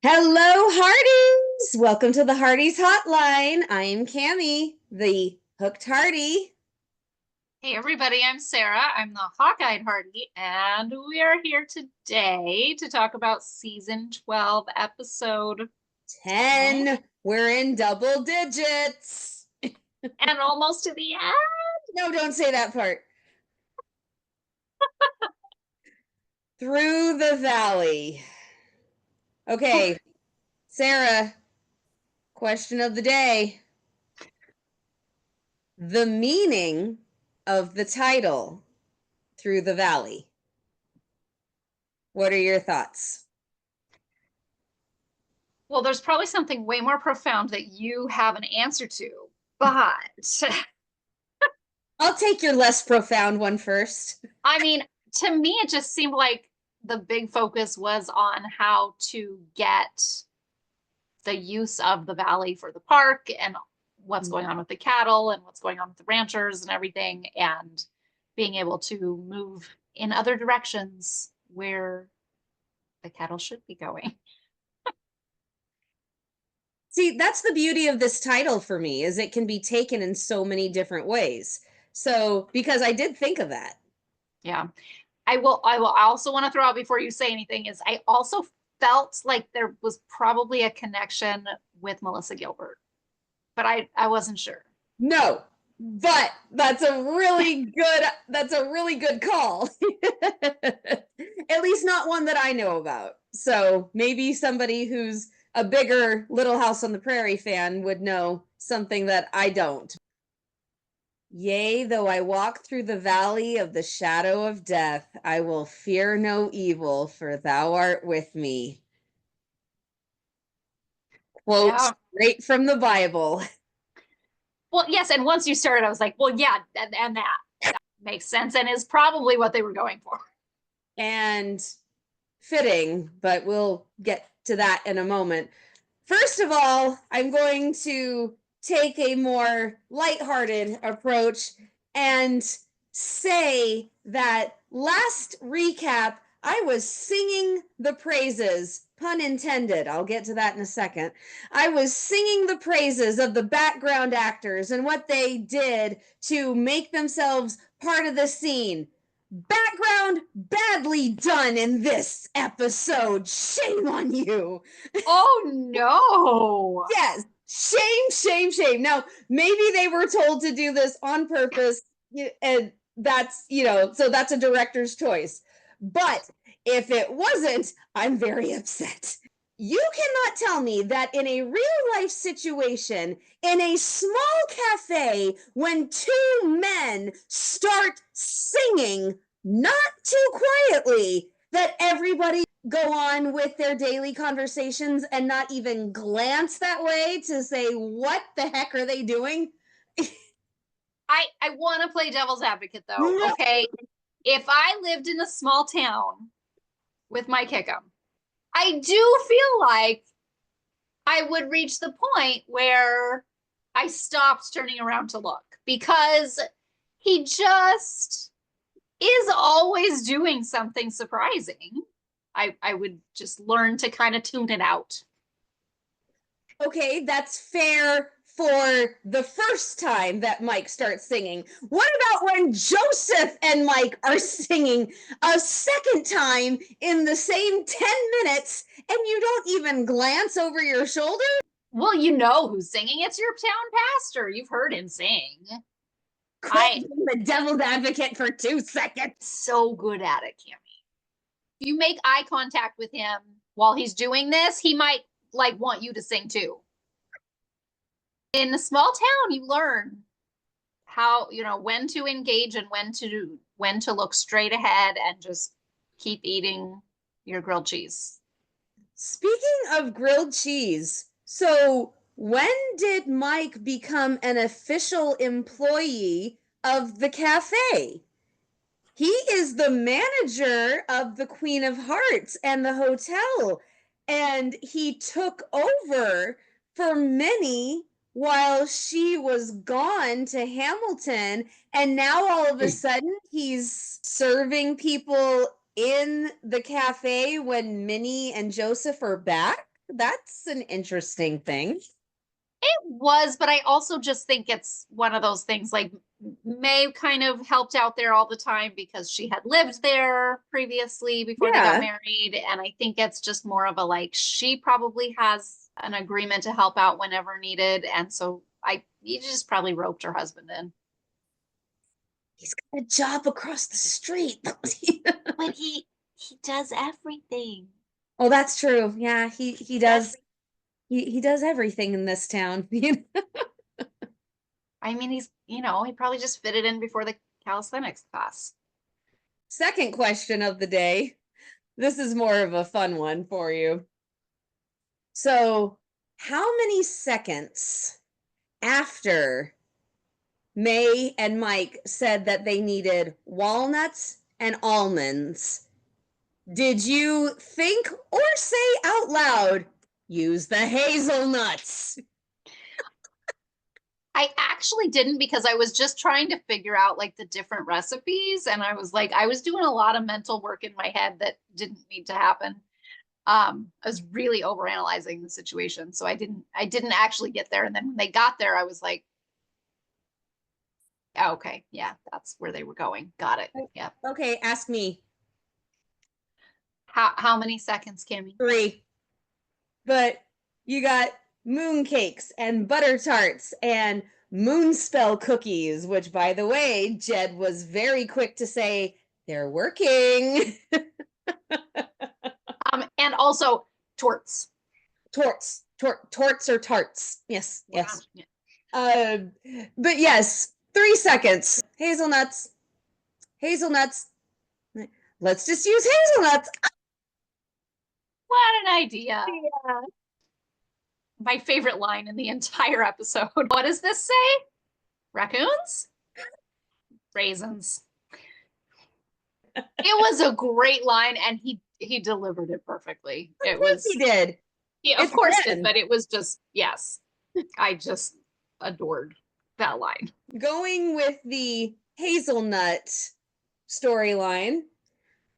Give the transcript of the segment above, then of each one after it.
Hello, Hearties! Welcome to the Hearties Hotline. I am Cammie, the hooked Heartie. Hey everybody, I'm Sarah. I'm the Hawk-Eyed Heartie, and we are here today to talk about season 12, episode 10. We're in double digits. and almost to the end. No, don't say that part. Through the Valley. Okay, Sarah, question of the day. The meaning of the title, Through the Valley. What are your thoughts? Well, there's probably something way more profound that you have an answer to, but I'll take your less profound one first. I mean, to me, it just seemed like the big focus was on how to get the use of the valley for the park and what's going on with the cattle and what's going on with the ranchers and everything, and being able to move in other directions where the cattle should be going. See, that's the beauty of this title for me, is it can be taken in so many different ways. So, because I did think of that. Yeah. I also want to throw out before you say anything is I also felt like there was probably a connection with Melissa Gilbert, but I wasn't sure. No, but that's a really good call. At least not one that I know about. So maybe somebody who's a bigger Little House on the Prairie fan would know something that I don't. Yea, though I walk through the valley of the shadow of death, I will fear no evil, for thou art with me. Quote Yeah. straight from the Bible. Well, yes, and once you started, I was like, well, yeah, and that makes sense and is probably what they were going for. And fitting, but we'll get to that in a moment. First of all, I'm going to take a more lighthearted approach and say that last recap, I was singing the praises, pun intended. I'll get to that in a second. I was singing the praises of the background actors and what they did to make themselves part of the scene. Background badly done in this episode. Shame on you. Oh no. Yes. Shame. Now, maybe they were told to do this on purpose, and that's, so that's a director's choice. But if it wasn't, I'm very upset. You cannot tell me that in a real life situation, in a small cafe, when two men start singing, not too quietly, that everybody go on with their daily conversations and not even glance that way to say, what the heck are they doing? I want to play devil's advocate though. No. Okay. If I lived in a small town with my kickum, I do feel like I would reach the point where I stopped turning around to look because he just is always doing something surprising. I would just learn to kind of tune it out. Okay, that's fair for the first time that Mike starts singing. What about when Joseph and Mike are singing a second time in the same 10 minutes and you don't even glance over your shoulder? Well, you know who's singing. It's your town pastor. You've heard him sing. I'm the devil's advocate for 2 seconds. So good at it, Cammie. If you make eye contact with him while he's doing this, he might like want you to sing too. In a small town, you learn how, when to engage and when to look straight ahead and just keep eating your grilled cheese. Speaking of grilled cheese, so when did Mike become an official employee of the cafe? He is the manager of the Queen of Hearts and the hotel, and he took over for Minnie while she was gone to Hamilton, and now all of a sudden he's serving people in the cafe when Minnie and Joseph are back. That's an interesting thing. It was, but I also just think it's one of those things like May kind of helped out there all the time because she had lived there previously before they got Yeah. married. And I think it's just more of a like she probably has an agreement to help out whenever needed. And so you just probably roped her husband in. He's got a job across the street. But he does everything. Oh, that's true. Yeah, he does. He does everything in this town. I mean, he probably just fitted in before the calisthenics class. Second question of the day. This is more of a fun one for you. So, how many seconds after May and Mike said that they needed walnuts and almonds, did you think or say out loud, use the hazelnuts? I actually didn't because I was just trying to figure out like the different recipes. And I was doing a lot of mental work in my head that didn't need to happen. I was really overanalyzing the situation. So I didn't actually get there. And then when they got there, I was like, oh, okay, yeah, that's where they were going. Got it. Yeah. Okay, ask me. How many seconds, Kimmy? 3. But you got mooncakes and butter tarts and moonspell cookies, which, by the way, Jed was very quick to say they're working. And also torts. Torts or tarts. Yes, yes. Yeah. But yes, 3 seconds. Hazelnuts. Let's just use hazelnuts. What an idea. Yeah. My favorite line in the entire episode. What does this say? Raccoons? Raisins. It was a great line and he delivered it perfectly. It was He did. Yeah, of course did, but it was just yes. I just adored that line. Going with the hazelnut storyline,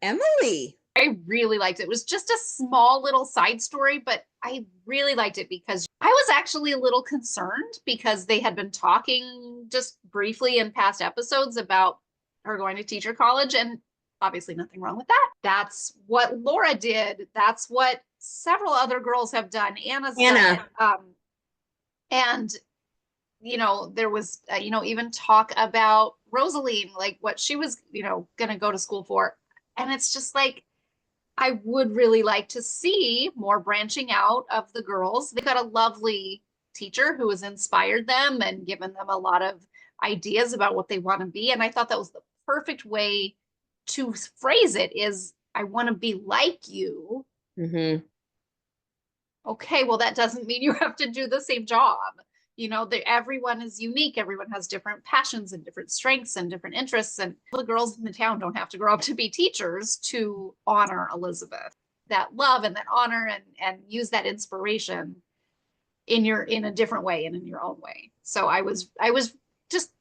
Emily. I really liked it. It was just a small little side story, but I really liked it because I was actually a little concerned because they had been talking just briefly in past episodes about her going to teacher college, and obviously nothing wrong with that. That's what Laura did. That's what several other girls have done. Anna's done it. And there was even talk about Rosaline, like what she was going to go to school for. And it's just like I would really like to see more branching out of the girls. They got a lovely teacher who has inspired them and given them a lot of ideas about what they want to be. And I thought that was the perfect way to phrase it is, I want to be like you. Mm-hmm. Okay, well, that doesn't mean you have to do the same job. Everyone is unique. Everyone has different passions and different strengths and different interests. And the girls in the town don't have to grow up to be teachers to honor Elizabeth. That love and that honor and use that inspiration in a different way and in your own way. So I was just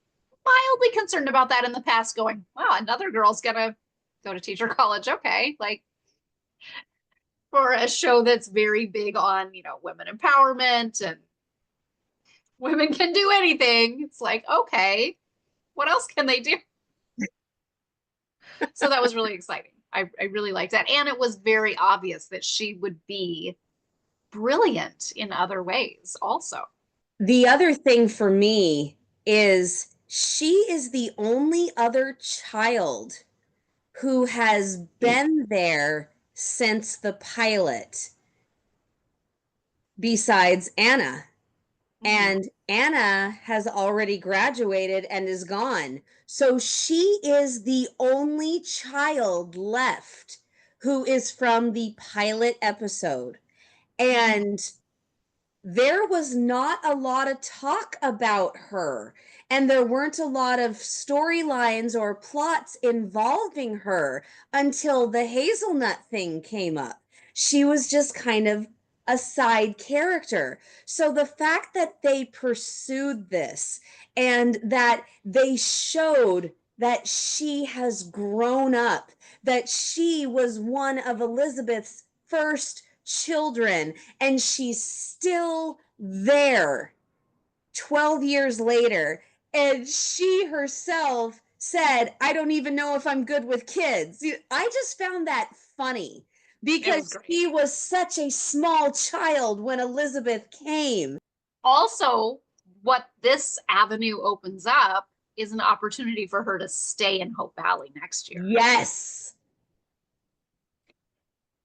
mildly concerned about that in the past, going, wow, another girl's gonna go to teacher college. Okay, like for a show that's very big on women empowerment and women can do anything. It's like, okay, what else can they do? So that was really exciting. I really liked that. And it was very obvious that she would be brilliant in other ways also. The other thing for me is she is the only other child who has been there since the pilot besides Anna. And Anna has already graduated and is gone. So she is the only child left who is from the pilot episode. And there was not a lot of talk about her. And there weren't a lot of storylines or plots involving her until the hazelnut thing came up. She was just kind of a side character. So the fact that they pursued this and that they showed that she has grown up, that she was one of Elizabeth's first children, and she's still there 12 years later. And she herself said, I don't even know if I'm good with kids. I just found that funny because she was such a small child when Elizabeth came. Also, what this avenue opens up is an opportunity for her to stay in Hope Valley next year. Yes.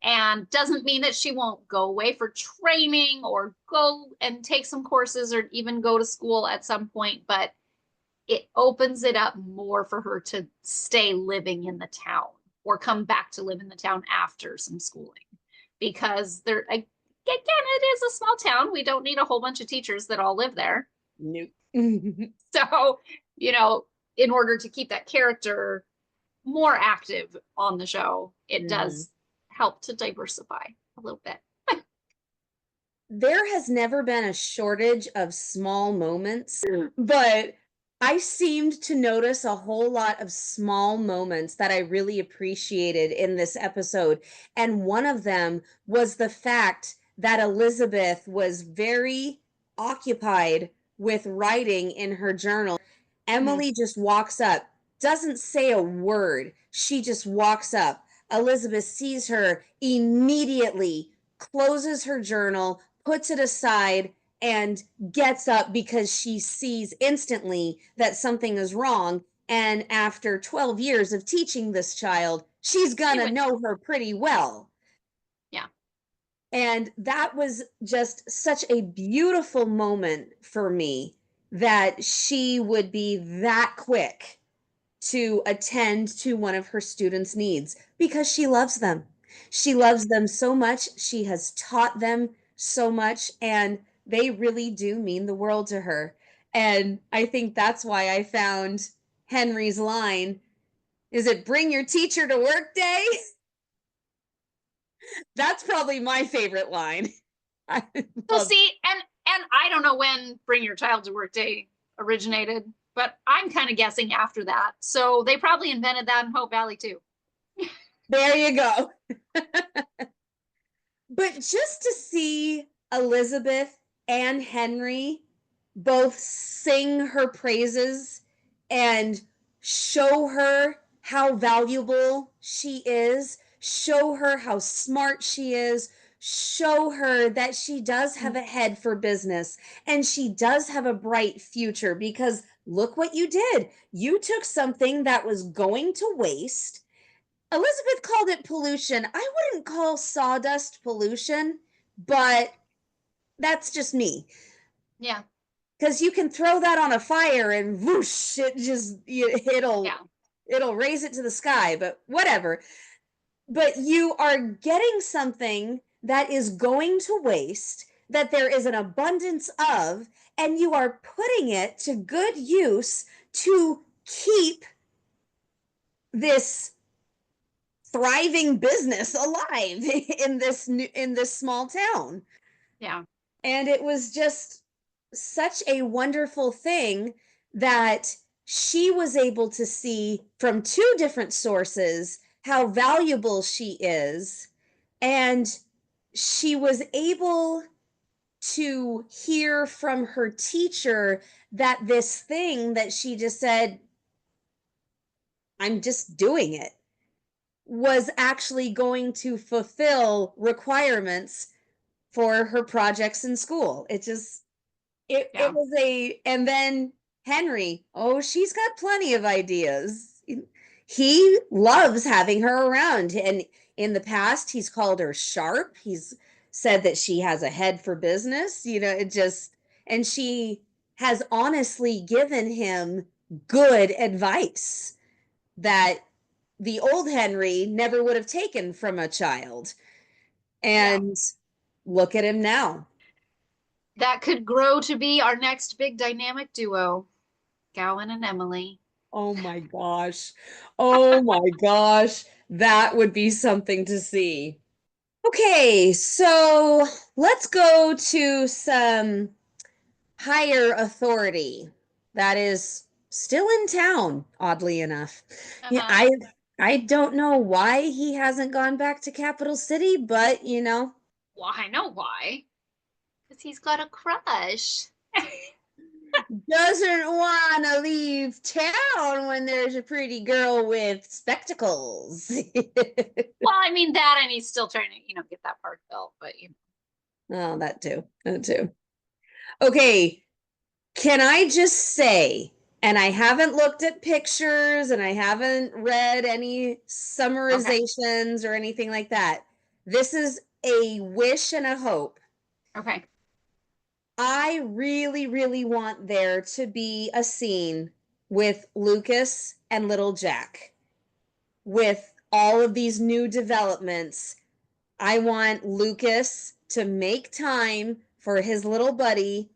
And doesn't mean that she won't go away for training or go and take some courses or even go to school at some point, but it opens it up more for her to stay living in the town or come back to live in the town after some schooling. Because there, again, it is a small town. We don't need a whole bunch of teachers that all live there. Nope. So, in order to keep that character more active on the show, it does help to diversify a little bit. There has never been a shortage of small moments, but I seemed to notice a whole lot of small moments that I really appreciated in this episode. And one of them was the fact that Elizabeth was very occupied with writing in her journal. Emily just walks up, doesn't say a word. She just walks up. Elizabeth sees her immediately, closes her journal, puts it aside, and gets up because she sees instantly that something is wrong. And after 12 years of teaching this child, she's gonna know her pretty well. Yeah. And that was just such a beautiful moment for me that she would be that quick to attend to one of her students' needs because she loves them. She loves them so much. She has taught them so much, and they really do mean the world to her. And I think that's why I found Henry's line, is it bring your teacher to work day? That's probably my favorite line. So see, and I don't know when Bring Your Child to Work Day originated, but I'm kind of guessing after that. So they probably invented that in Hope Valley too. There you go. But just to see Elizabeth and Henry both sing her praises and show her how valuable she is, show her how smart she is, show her that she does have a head for business and she does have a bright future, because look what you did. You took something that was going to waste. Elizabeth called it pollution. I wouldn't call sawdust pollution, but that's just me. Yeah. Because you can throw that on a fire and whoosh, it'll raise it to the sky, but whatever. But you are getting something that is going to waste, that there is an abundance of, and you are putting it to good use to keep this thriving business alive in this small town. Yeah. And it was just such a wonderful thing that she was able to see from two different sources how valuable she is, and she was able to hear from her teacher that this thing that she just said, I'm just doing it, was actually going to fulfill requirements for her projects in school. It was and then Henry, oh, she's got plenty of ideas. He loves having her around. And in the past, he's called her sharp. He's said that she has a head for business. And she has honestly given him good advice that the old Henry never would have taken from a child. And look at him now. That could grow to be our next big dynamic duo, Gowan and Emily. Oh my gosh. Oh my gosh. That would be something to see. Okay, so let's go to some higher authority that is still in town, oddly enough. Yeah, I don't know why he hasn't gone back to Capital City, but Well, I know why. Because he's got a crush. Doesn't want to leave town when there's a pretty girl with spectacles. Well, I mean that, and he's still trying to, get that park built, but Oh, that too. That too. Okay. Can I just say, and I haven't looked at pictures and I haven't read any okay. summarizations or anything like that. This is a wish and a hope. Okay. I really, really want there to be a scene with Lucas and little Jack. With all of these new developments, I want Lucas to make time for his little buddy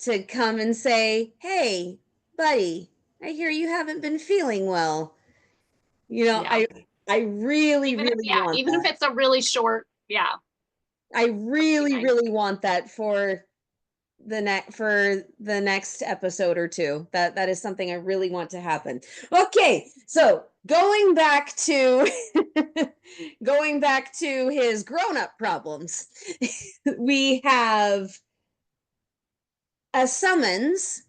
to come and say, "Hey, buddy, I hear you haven't been feeling well." Yeah. I really, really want Even if that. it's a really short, yeah. I really, Nice. really want that for the next episode or two. That is something I really want to happen. Okay, so going back to going back to his grown-up problems. We have a summons.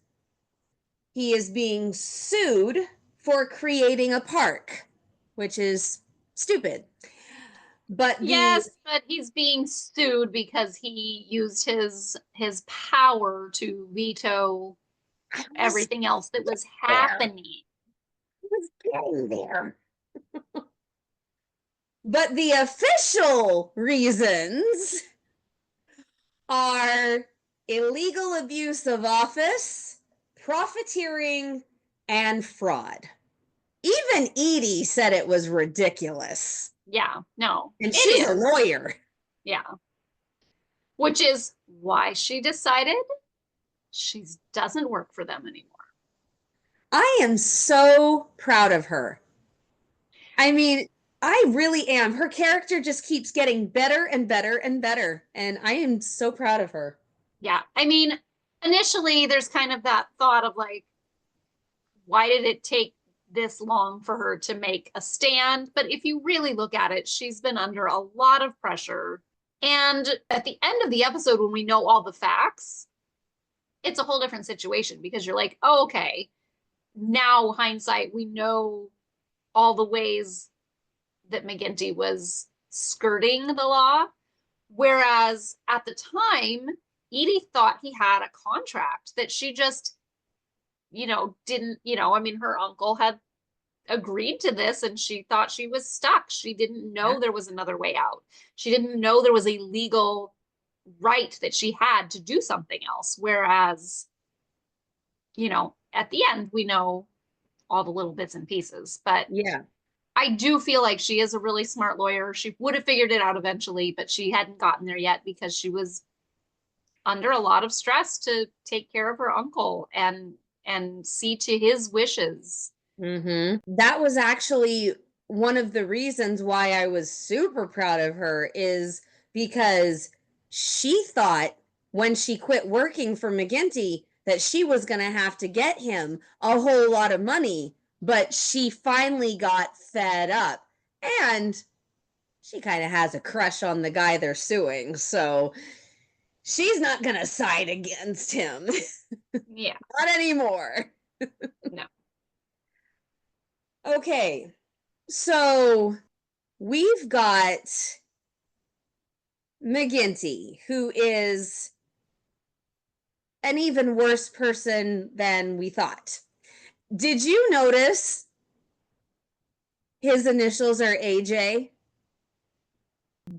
He is being sued for creating a park, which is stupid. But the Yes, but he's being sued because he used his power to veto I was everything else that was there. happening. I was getting there. But the official reasons are illegal abuse of office, profiteering, and fraud. Even Edie said it was ridiculous. Yeah, no, And it she's a is. lawyer. Yeah. Which is why she decided she doesn't work for them anymore. I am so proud of her. I mean, I really am. Her character just keeps getting better and better and better. And I am so proud of her. Yeah. I mean, initially there's kind of that thought of like, why did it take this long for her to make a stand? But if you really look at it, she's been under a lot of pressure. And at the end of the episode, when we know all the facts, it's a whole different situation because you're like, oh, okay, now hindsight, we know all the ways that McGinty was skirting the law. Whereas at the time, Edie thought he had a contract that she just, didn't, I mean, her uncle had agreed to this and she thought she was stuck. She didn't know there was another way out. She didn't know there was a legal right that she had to do something else. Whereas, at the end, we know all the little bits and pieces. But Yeah. I do feel like she is a really smart lawyer. She would have figured it out eventually, but she hadn't gotten there yet because she was under a lot of stress to take care of her uncle and see to his wishes. That was actually one of the reasons why I was super proud of her is because she thought when she quit working for McGinty that she was going to have to get him a whole lot of money, but she finally got fed up and she kind of has a crush on the guy they're suing. So she's not going to side against him. Yeah. Not anymore. No. Okay. So we've got McGinty, who is an even worse person than we thought. Did you notice his initials are AJ?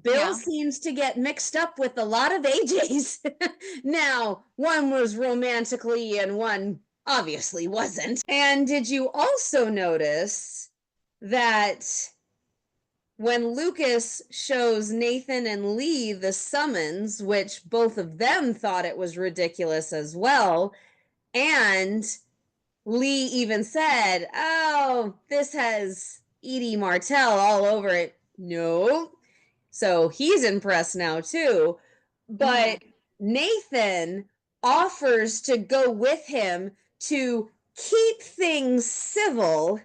Bill Yeah. seems to get mixed up with a lot of AJs. Now, one was romantically and one obviously wasn't. And did you also notice that when Lucas shows Nathan and Lee the summons, which both of them thought it was ridiculous as well, and Lee even said, "Oh, this has Edie Martell all over it." No. So he's impressed now too. But Nathan offers to go with him to keep things civil.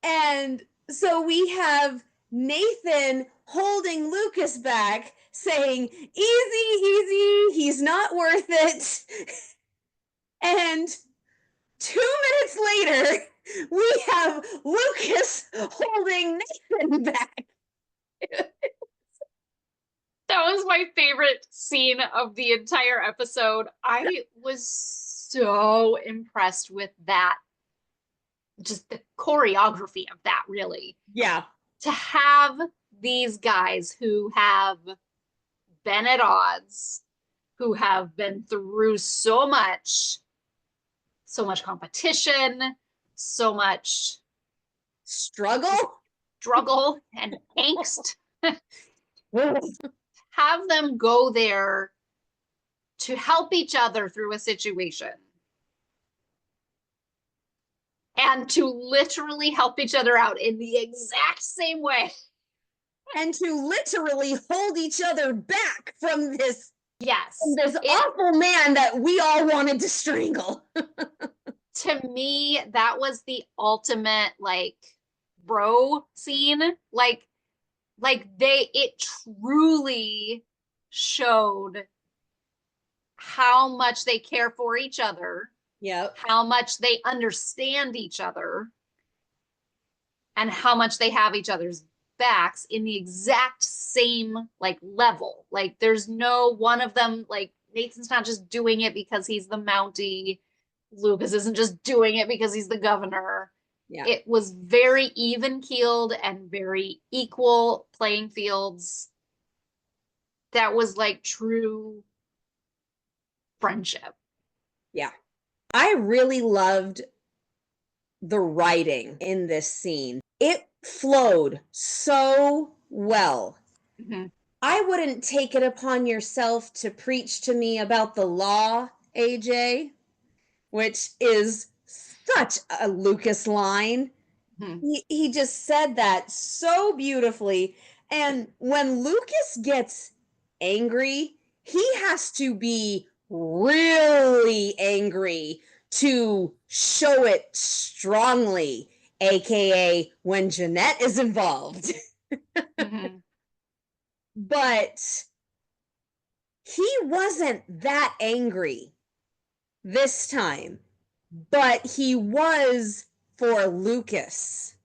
And so we have Nathan holding Lucas back, saying, easy, easy, he's not worth it. And 2 minutes later, we have Lucas holding Nathan back. That was my favorite scene of the entire episode. I was so impressed with that. Just the choreography of that, really. Yeah. To have these guys who have been at odds, who have been through so much competition, so much struggle and angst, have them go there to help each other through a situation and to literally help each other out in the exact same way. And to literally hold each other back from this, this awful man that we all wanted to strangle. To me, that was the ultimate, like, bro scene. It truly showed how much they care for each other. Yep. How much they understand each other, and how much they have each other's backs in the exact same, like, level. Like, there's no one of them, like, Nathan's not just doing it because he's the Mountie. Lucas isn't just doing it because he's the governor. Yeah. It was very even-keeled and very equal playing fields. That was like true friendship. Yeah. I really loved the writing in this scene. It flowed so well. Mm-hmm. I wouldn't take it upon yourself to preach to me about the law, AJ, which is such a Lucas line. Mm-hmm. He just said that so beautifully. And when Lucas gets angry, he has to be really angry to show it strongly, aka when Jeanette is involved. Mm-hmm. But he wasn't that angry this time, but he was for Lucas.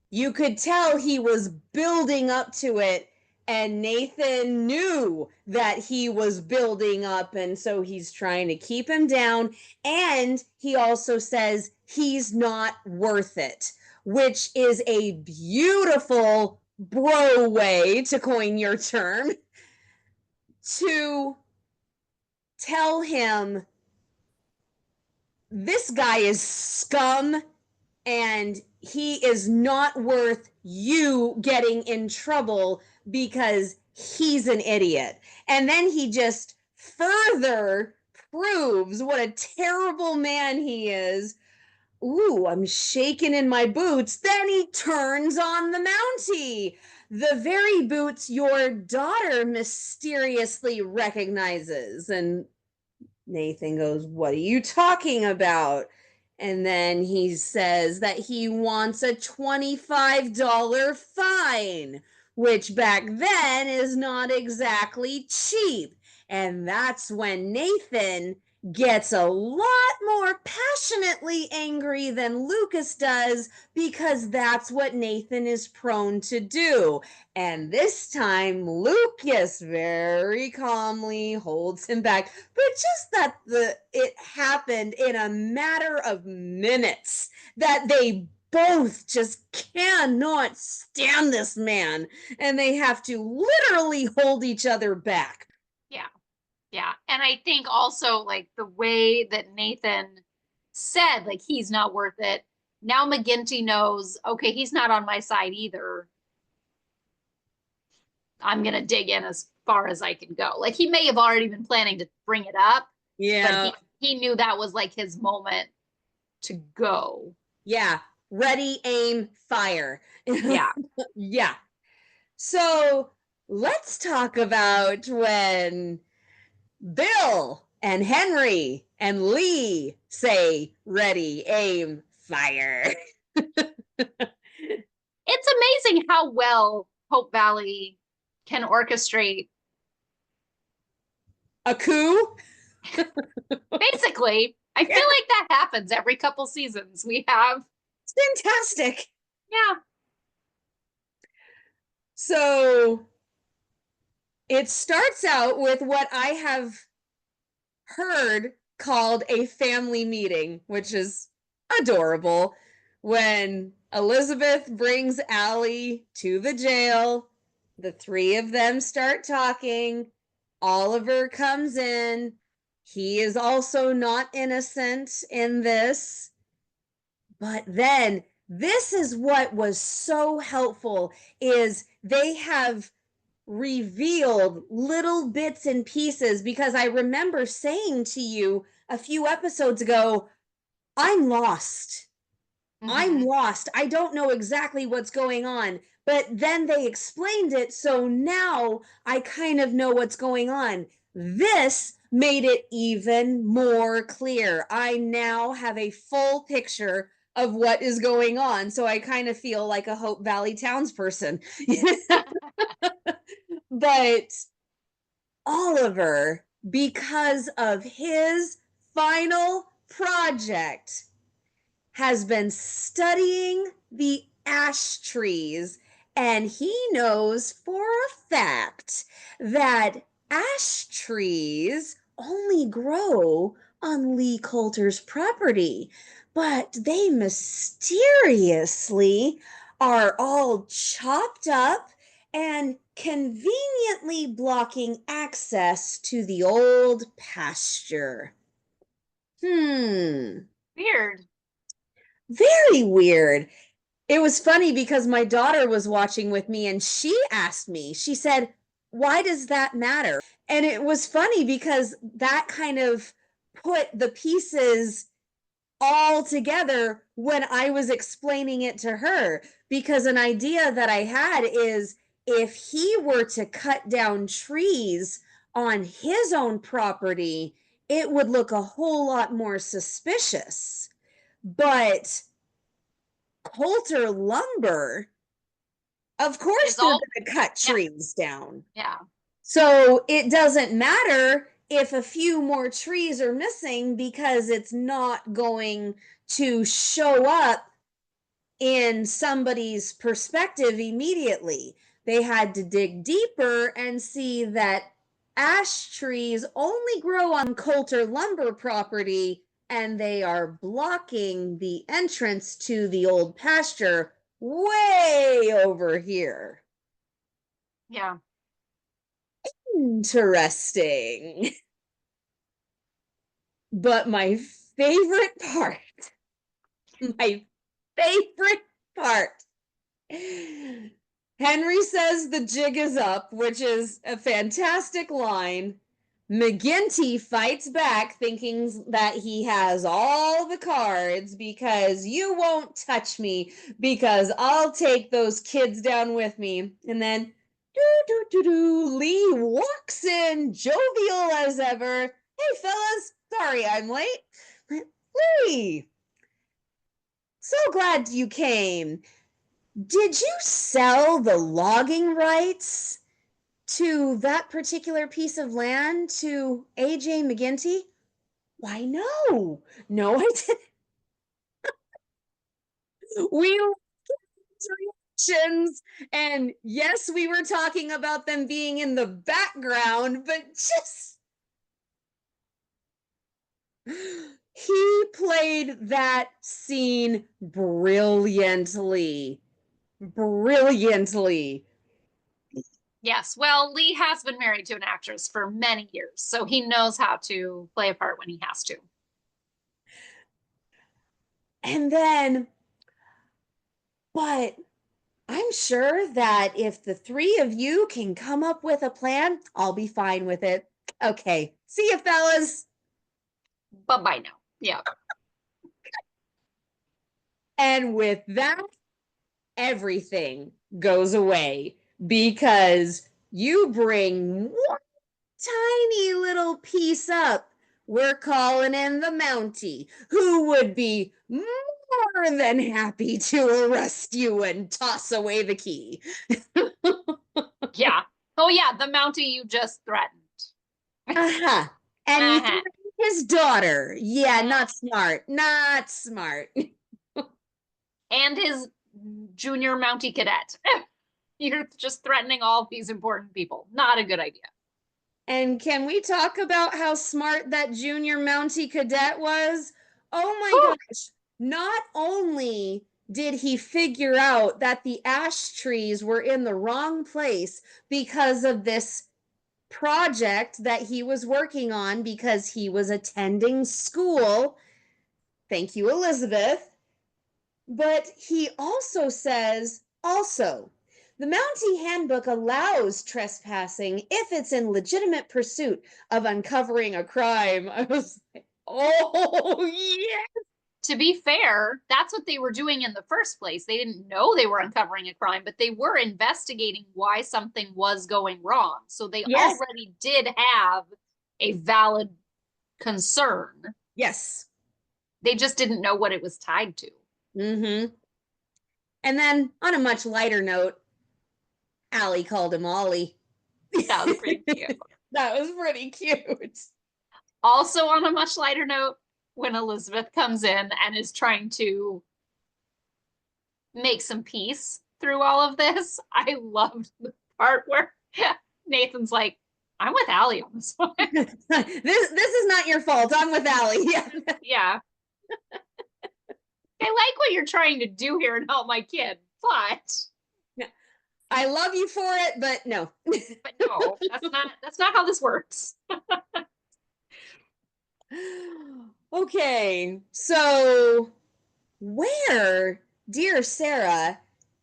You could tell he was building up to it, and Nathan knew that he was building up, and so he's trying to keep him down. And he also says he's not worth it, which is a beautiful bro way, to coin your term, to tell him this guy is scum and he is not worth you getting in trouble because he's an idiot. And then he just further proves what a terrible man he is. Ooh, I'm shaking in my boots. Then he turns on the Mountie, the very boots your daughter mysteriously recognizes. And Nathan goes, what are you talking about? And then he says that he wants a $25 fine, which back then is not exactly cheap. And that's when Nathan gets a lot more passionately angry than Lucas does, because that's what Nathan is prone to do. And this time, Lucas very calmly holds him back, but just that it happened in a matter of minutes, that they both just cannot stand this man, and they have to literally hold each other back. Yeah. Yeah. And I think also, like, the way that Nathan said, like, he's not worth it. Now McGinty knows, okay, he's not on my side either. I'm going to dig in as far as I can go. Like, he may have already been planning to bring it up. Yeah. But he knew that was like his moment to go. Yeah. Ready, aim, fire. Yeah. Yeah. So let's talk about when Bill and Henry and Lee say ready, aim, fire. It's amazing how well Hope Valley can orchestrate. A coup? Basically, I feel like that happens every couple seasons. We have, It's fantastic. yeah. So it starts out with what I have heard called a family meeting, which is adorable. When Elizabeth brings Allie to the jail, the three of them start talking. Oliver comes in. He is also not innocent in this. But then this is what was so helpful is they have revealed little bits and pieces, because I remember saying to you a few episodes ago, I'm lost. I'm lost. I don't know exactly what's going on. But then they explained it, so now I kind of know what's going on. This made it even more clear. I now have a full picture of what is going on, so I kind of feel like a Hope Valley townsperson. But Oliver, because of his final project, has been studying the ash trees, and he knows for a fact that ash trees only grow on Lee Coulter's property, but they mysteriously are all chopped up and conveniently blocking access to the old pasture. Weird. Very weird. It was funny because my daughter was watching with me and she asked me, she said, why does that matter? And it was funny because that kind of put the pieces all together when I was explaining it to her. Because an idea that I had is if he were to cut down trees on his own property, it would look a whole lot more suspicious. But Coulter Lumber, of course Is they're all, going to cut yeah, trees down. yeah. So it doesn't matter if a few more trees are missing because it's not going to show up in somebody's perspective immediately. They had to dig deeper and see that ash trees only grow on Coulter Lumber property, and they are blocking the entrance to the old pasture way over here. Yeah. Interesting. But my favorite part, my favorite part, Henry says the jig is up, which is a fantastic line. McGinty fights back, thinking that he has all the cards because you won't touch me because I'll take those kids down with me. And then Lee walks in, jovial as ever. Hey, fellas, sorry I'm late. Lee, so glad you came. Did you sell the logging rights to that particular piece of land to AJ McGinty? Why, no. No, I didn't. We reactions, and yes, we were talking about them being in the background, but just he played that scene brilliantly. Brilliantly. Yes. Well, Lee has been married to an actress for many years, so he knows how to play a part when he has to. And then, but I'm sure that if the three of you can come up with a plan, I'll be fine with it. Okay. See you, fellas. Bye-bye now. Yeah. And with that, everything goes away because you bring one tiny little piece up. We're calling in the Mountie, who would be more more than happy to arrest you and toss away the key. Yeah. Oh yeah, the Mountie you just threatened. Uh-huh. And you Uh-huh. threatened his daughter. Yeah, not smart. Not smart. And his junior Mountie cadet. You're just threatening all of these important people. Not a good idea. And can we talk about how smart that junior Mountie cadet was? Oh my Whew. gosh. Not only did he figure out that the ash trees were in the wrong place because of this project that he was working on because he was attending school. Thank you, Elizabeth. But he also says, the Mountie Handbook allows trespassing if it's in legitimate pursuit of uncovering a crime. I was like, oh, yeah. To be fair, that's what they were doing in the first place. They didn't know they were uncovering a crime, but they were investigating why something was going wrong. So they Yes. already did have a valid concern. Yes. They just didn't know what it was tied to. Mm-hmm. And then on a much lighter note, Allie called him Ollie. That was pretty cute. That was pretty cute. Also, on a much lighter note, when Elizabeth comes in and is trying to make some peace through all of this, I loved the part where Nathan's like, I'm with Allie on this one. this is not your fault. I'm with Allie. Yeah. Yeah. I like what you're trying to do here and help my kid, but I love you for it, but no. but no, that's not how this works. Okay, so where, dear Sarah,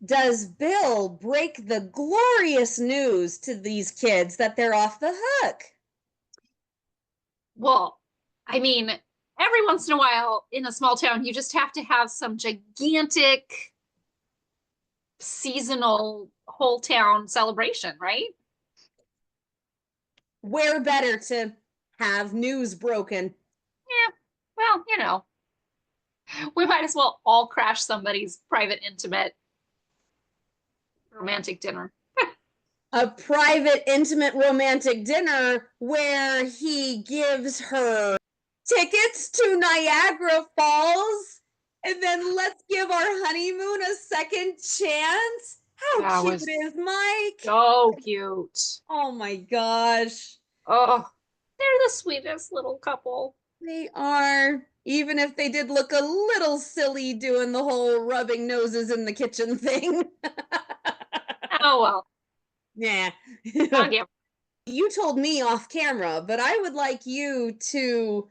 does Bill break the glorious news to these kids that they're off the hook? Well, I mean, every once in a while in a small town, you just have to have some gigantic seasonal whole town celebration, right? Where better to have news broken? Yeah. Well, you know, we might as well all crash somebody's private, intimate, romantic dinner. A private, intimate, romantic dinner where he gives her tickets to Niagara Falls and then let's give our honeymoon a second chance. How That cute was is Mike? so cute. Oh my gosh. Oh, they're the sweetest little couple. They are. Even if they did look a little silly doing the whole rubbing noses in the kitchen thing. Oh well. Yeah. I'll give. You told me off camera, but I would like you to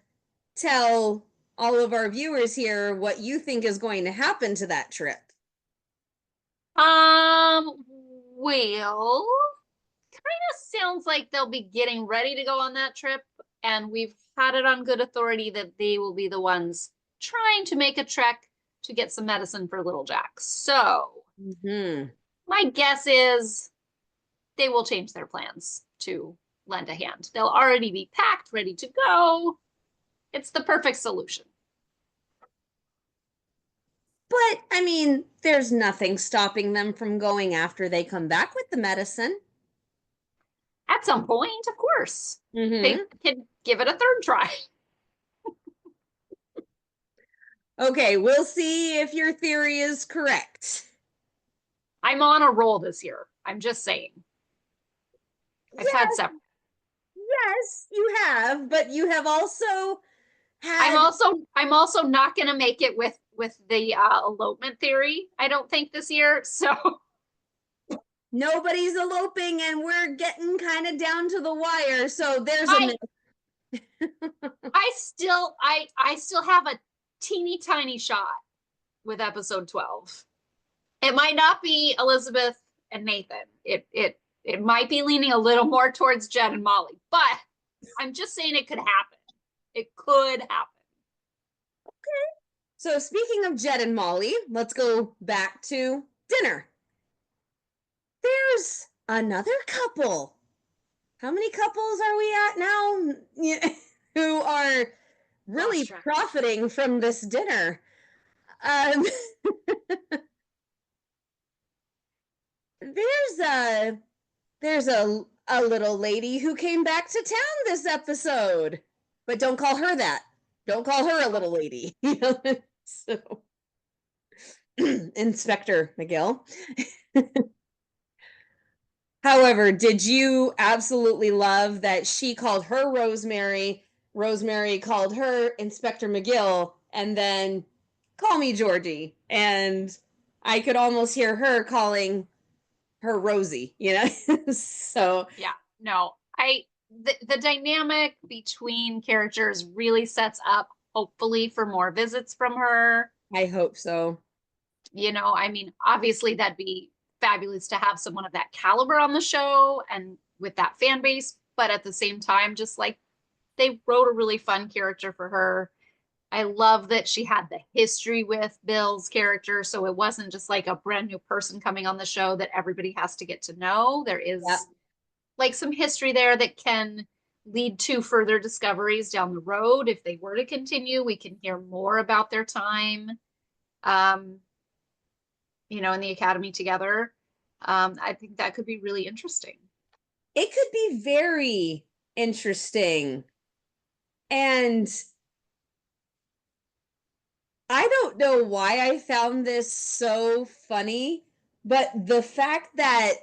tell all of our viewers here what you think is going to happen to that trip. Well, kind of sounds like they'll be getting ready to go on that trip, and we've had it on good authority that they will be the ones trying to make a trek to get some medicine for little Jack. So, my guess is they will change their plans to lend a hand. They'll already be packed, ready to go. It's the perfect solution. But, I mean, there's nothing stopping them from going after they come back with the medicine. At some point, of course, Mm-hmm. they can give it a third try. Okay, we'll see if your theory is correct. I'm on a roll this year. I'm just saying. I've had several. Yes, you have, but you have also had. I'm also not going to make it with the elopement theory. I don't think this year. So Nobody's eloping, and we're getting kind of down to the wire. So there's a myth. I still have a teeny tiny shot with episode 12. It might not be Elizabeth and Nathan. It might be leaning a little more towards Jed and Molly, but I'm just saying it could happen. It could happen. Okay. So speaking of Jed and Molly, let's go back to dinner. There's another couple. How many couples are we at now who are really profiting from this dinner? um, there's a little lady who came back to town this episode, but don't call her that. Don't call her a little lady. So, Inspector McGill. However, did you absolutely love that she called her Rosemary, Rosemary called her Inspector McGill, and then call me Georgie? And I could almost hear her calling her Rosie, So Yeah, no, the dynamic between characters really sets up, hopefully, for more visits from her. I hope so. I mean, obviously that'd be fabulous to have someone of that caliber on the show and with that fan base, but at the same time, just like they wrote a really fun character for her. I love that she had the history with Bill's character, so it wasn't just like a brand new person coming on the show that everybody has to get to know. There is Yep. like some history there that can lead to further discoveries down the road. If they were to continue, we can hear more about their time, um, in the academy together. I think that could be really interesting. It could be very interesting. And I don't know why I found this so funny, but the fact that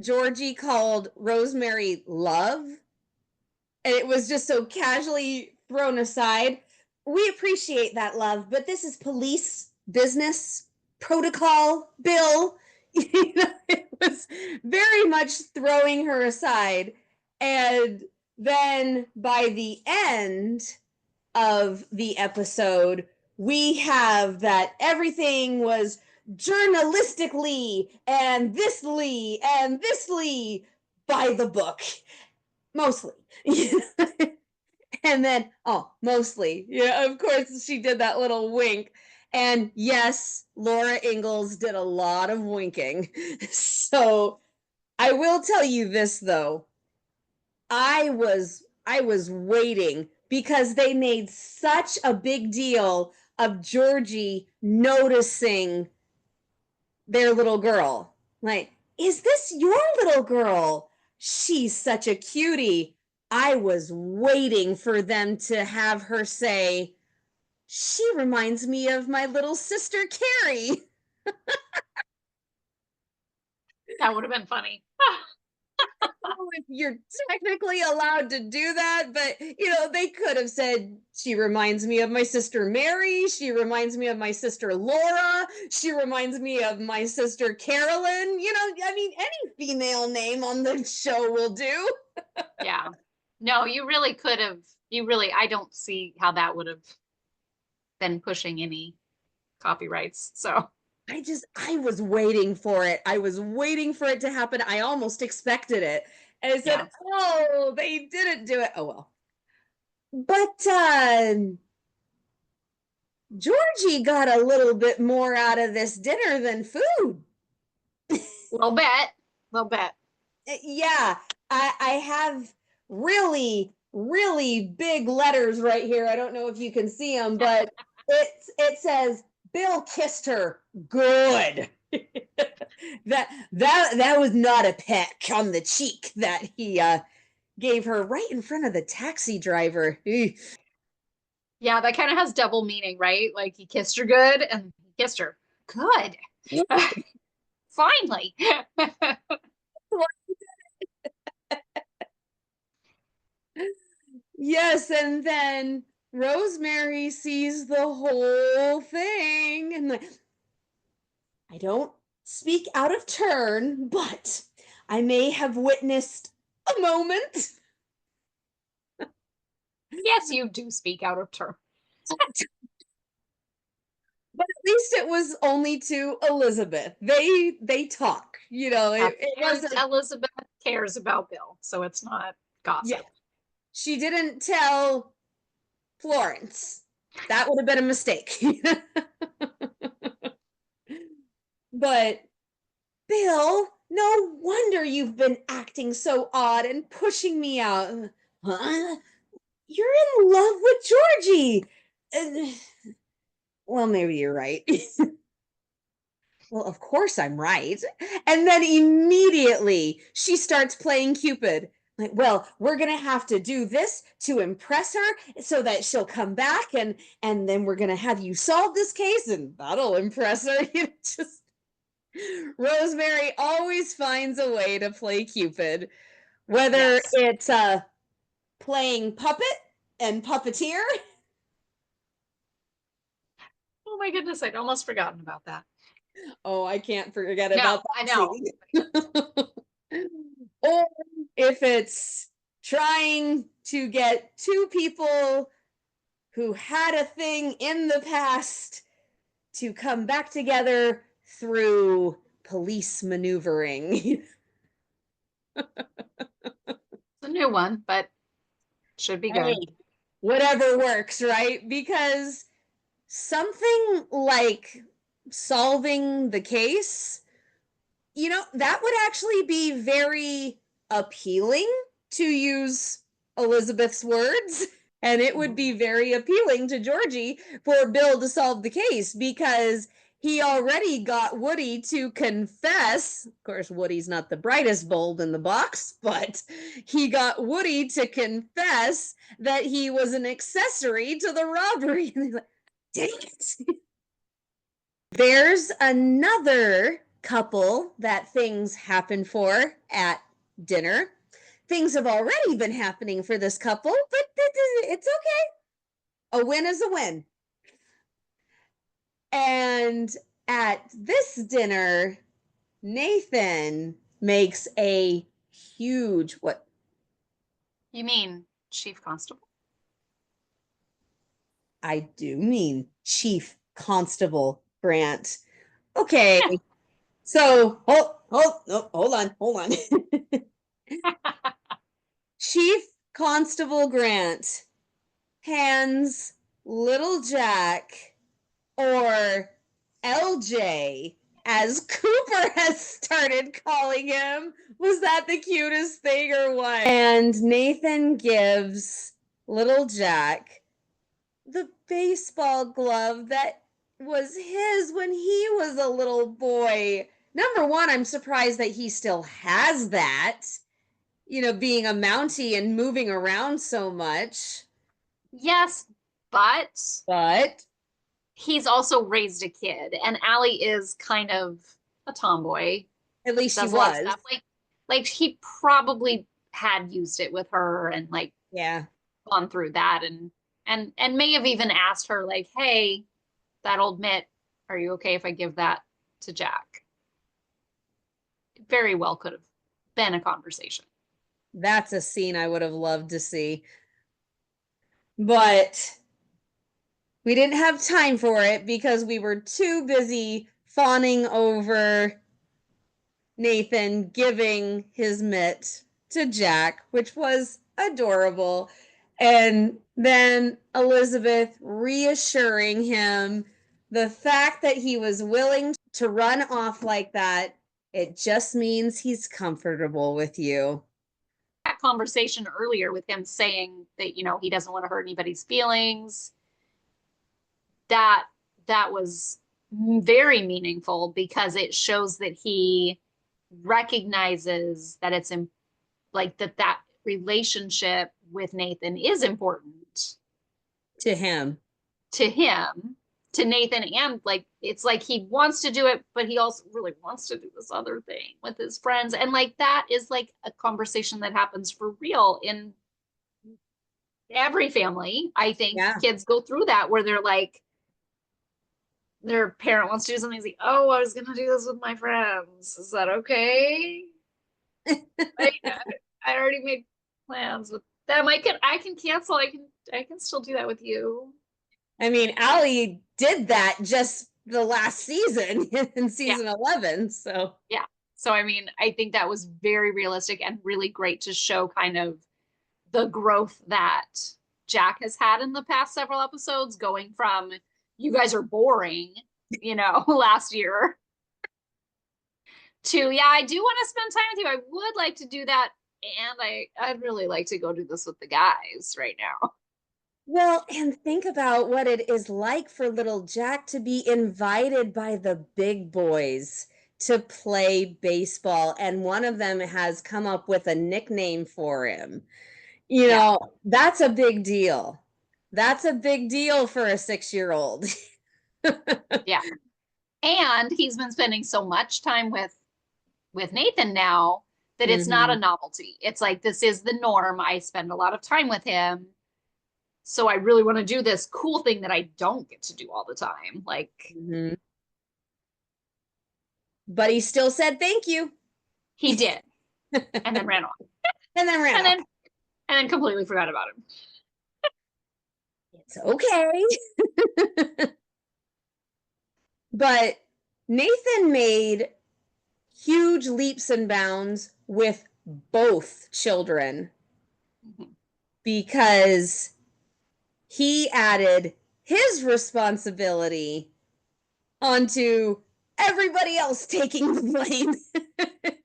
Georgie called Rosemary Love, and it was just so casually thrown aside. We appreciate that, love, but this is police business protocol, Bill. It was very much throwing her aside. And then by the end of the episode, we have that everything was journalistically and thisly by the book, mostly. And then, mostly, yeah, of course, she did that little wink. And yes, Laura Ingalls did a lot of winking. So I will tell you this though. I was waiting because they made such a big deal of Georgie noticing their little girl. Like, is this your little girl? She's such a cutie. I was waiting for them to have her say, she reminds me of my little sister Carrie. That would have been funny. If you're technically allowed to do that, but they could have said, she reminds me of my sister Mary, she reminds me of my sister Laura, she reminds me of my sister Carolyn. I mean, any female name on the show will do. Yeah. No, you really could have. I don't see how that would have been pushing any copyrights. So, I was waiting for it. I was waiting for it to happen. I almost expected it. And I said, yeah. oh, they didn't do it. Oh, well. But Georgie got a little bit more out of this dinner than food. Little bit. Little bit. Yeah, I have really, really big letters right here. I don't know if you can see them, but it says Bill kissed her good. that was not a peck on the cheek that he gave her right in front of the taxi driver. Yeah, that kind of has double meaning, right? Like he kissed her good and he kissed her good. Finally. Yes, and then Rosemary sees the whole thing and like, I don't speak out of turn, but I may have witnessed a moment. Yes, you do speak out of turn. But at least it was only to Elizabeth. They talk, it wasn't. Elizabeth cares about Bill, so it's not gossip. Yeah, she didn't tell Florence. That would have been a mistake. But Bill, no wonder you've been acting so odd and pushing me out. Huh? You're in love with Georgie. well, maybe you're right. Well, of course I'm right. And then immediately she starts playing Cupid. Like, well, we're gonna have to do this to impress her so that she'll come back, and then we're gonna have you solve this case and that'll impress her. Just Rosemary always finds a way to play Cupid, whether Yes. it's playing puppet and puppeteer. Oh my goodness, I'd almost forgotten about that. Oh, I can't forget No, about I that know. scene. Or if it's trying to get two people who had a thing in the past to come back together through police maneuvering. It's a new one, but should be good. Hey, whatever works, right? Because something like solving the case, that would actually be very appealing, to use Elizabeth's words. And it would be very appealing to Georgie for Bill to solve the case, because he already got Woody to confess. Of course, Woody's not the brightest bulb in the box, but he got Woody to confess that he was an accessory to the robbery. And he's like, dang it. There's another couple that things happen for at dinner. Things have already been happening for this couple, but it's okay. A win is a win. And at this dinner, Nathan makes a huge, what? You mean Chief Constable? I do mean Chief Constable Grant. Okay. So, hold on. Chief Constable Grant hands little Jack, or LJ, as Cooper has started calling him. Was that the cutest thing or what? And Nathan gives little Jack the baseball glove that was his when he was a little boy. Number one, I'm surprised that he still has that, being a Mountie and moving around so much. Yes, but But he's also raised a kid, and Allie is kind of a tomboy. at least she Does a lot of was. stuff. Like he probably had used it with her and like Yeah. gone through that and may have even asked her like, hey, that old mitt, are you okay if I give that to Jack? It very well could have been a conversation. That's a scene I would have loved to see. But we didn't have time for it because we were too busy fawning over Nathan giving his mitt to Jack, which was adorable. And then Elizabeth reassuring him the fact that he was willing to run off like that, it just means he's comfortable with you. That conversation earlier with him saying that, he doesn't want to hurt anybody's feelings, that was very meaningful because it shows that he recognizes that it's like that relationship with Nathan is important To him. to him, to Nathan, and like it's like he wants to do it, but he also really wants to do this other thing with his friends. And like that is like a conversation that happens for real in every family. I think Yeah. kids go through that where they're like, their parent wants to do something, he's like, oh, I was gonna do this with my friends. Is that okay? I, I already made plans with them. I can cancel. I can still do that with you. I mean, Allie did that just the last season in Yeah. season 11. So, Yeah. So I mean, I think that was very realistic and really great to show kind of the growth that Jack has had in the past several episodes, going from you guys are boring, last year to yeah, I do want to spend time with you. I would like to do that, and I'd really like to go do this with the guys right now. Well, and think about what it is like for little Jack to be invited by the big boys to play baseball, and one of them has come up with a nickname for him. You Yeah. know, that's a big deal. That's a big deal for a 6-year-old. Yeah. And he's been spending so much time with Nathan now that it's not a Mhm. novelty. It's like this is the norm. I spend a lot of time with him. So I really want to do this cool thing that I don't get to do all the time. Like Mhm. But he still said thank you. he did, and then ran off. And then ran And off. then completely forgot about him. It's okay. But Nathan made huge leaps and bounds with both children Mhm. because he added his responsibility onto everybody else taking the blame.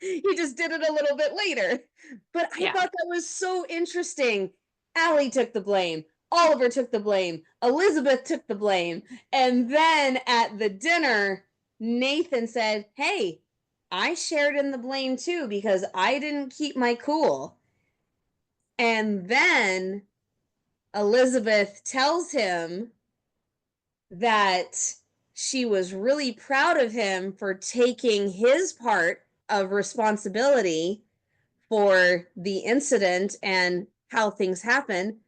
He just did it a little bit later. But I Yeah. thought that was so interesting. Allie took the blame. Oliver took the blame. Elizabeth took the blame. And then at the dinner, Nathan said, hey, I shared in the blame too because I didn't keep my cool. And then Elizabeth tells him that she was really proud of him for taking his part of responsibility for the incident and how things happen.